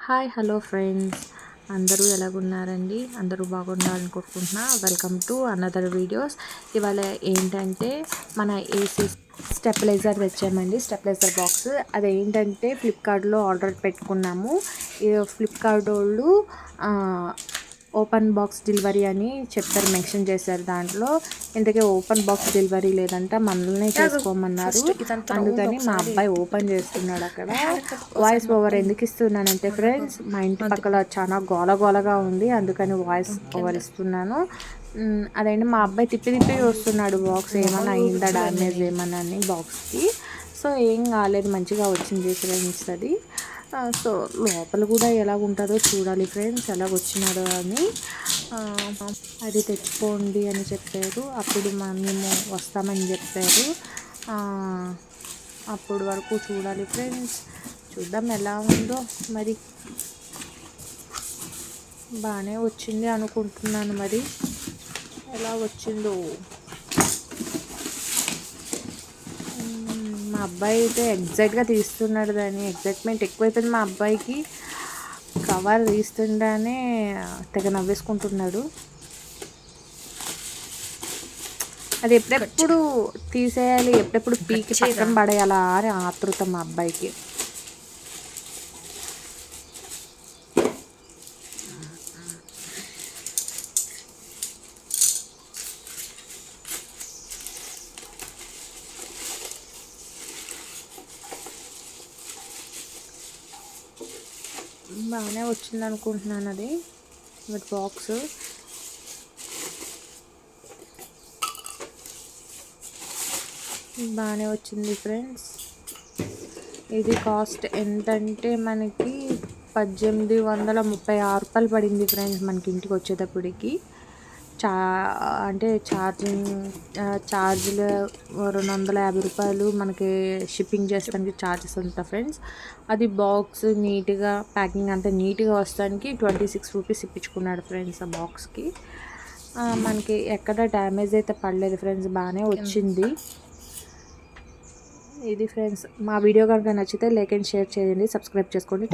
Hi hello friends, అందరూ ఎలాగున్నారండి? అందరూ బాగున్నారని కోరుకుంటున్నా. Welcome to another videos. ఇవాళ ఏంటంటే మన ఏసీ స్టెబిలైజర్ తెచ్చామండి, స్టెబిలైజర్ బాక్స్. అదేంటంటే ఫ్లిప్కార్ట్లో ఆర్డర్ పెట్టుకున్నాము. ఫ్లిప్కార్ట్ వాళ్ళు ఓపెన్ బాక్స్ డెలివరీ అని చెప్పారు, మెన్షన్ చేశారు దాంట్లో. ఇంతకీ ఓపెన్ బాక్స్ డెలివరీ లేదంట, మనల్నే చేసుకోమన్నారు. అందుకని మా అబ్బాయి ఓపెన్ చేస్తున్నాడు. అక్కడ వాయిస్ ఓవర్ ఎందుకు ఇస్తున్నానంటే ఫ్రెండ్స్, మా ఇంటి పక్కల చాలా గోలగోలగా ఉంది, అందుకని వాయిస్ ఓవర్ ఇస్తున్నాను. అదేంటి మా అబ్బాయి తిప్పి తిప్పి వస్తున్నాడు, బాక్స్ ఏమన్నా అయిందా, డ్యామేజ్ ఏమన్నా అని బాక్స్కి. సో ఏం కాలేదు, మంచిగా వచ్చింది ఫ్రెండ్స్ అది. సో లోపల కూడా ఎలా ఉంటుందో చూడాలి ఫ్రెండ్స్, ఎలాగ వచ్చినాడో అని. అది తెచ్చుకోండి అని చెప్పారు, అప్పుడు మేము వస్తామని చెప్పారు. అప్పుడు వరకు చూడాలి ఫ్రెండ్స్, చూద్దాం ఎలా ఉందో. మరి బాగానే వచ్చింది అనుకుంటున్నాను, మరి ఎలా వచ్చిందో. మా అబ్బాయి అయితే ఎగ్జాక్ట్గా తీస్తున్నాడు, దాన్ని ఎగ్జైట్మెంట్ ఎక్కువైపోయింది మా అబ్బాయికి. కవర్ తీస్తుండగానే తెగ నవ్వేసుకుంటున్నాడు. అది ఎప్పుడెప్పుడు తీసేయాలి, ఎప్పుడెప్పుడు పీకి పక్కన పడేయాలా అని ఆతృత మా అబ్బాయికి. బాగానే వచ్చింది అనుకుంటున్నాను అది విత్ బాక్స్. బాగానే వచ్చింది ఫ్రెండ్స్. ఇది కాస్ట్ ఎంతంటే మనకి 1836 రూపాయలు పడింది ఫ్రెండ్స్, మనకి ఇంటికి వచ్చేటప్పటికి. అంటే ఛార్జీలు 250 రూపాయలు మనకి షిప్పింగ్ చేస్తానికి ఛార్జెస్ ఉంటాయి ఫ్రెండ్స్. అది బాక్స్ నీట్గా ప్యాకింగ్ అంతా నీట్గా వస్తానికి 26 రూపీస్ ఇప్పించుకున్నాడు ఫ్రెండ్స్ ఆ బాక్స్కి. మనకి ఎక్కడ డ్యామేజ్ అయితే పడలేదు ఫ్రెండ్స్, బాగానే వచ్చింది. ఇది ఫ్రెండ్స్, మా వీడియో కనుక నచ్చితే లైక్ అండ్ షేర్ చేయండి, సబ్స్క్రైబ్ చేసుకోండి.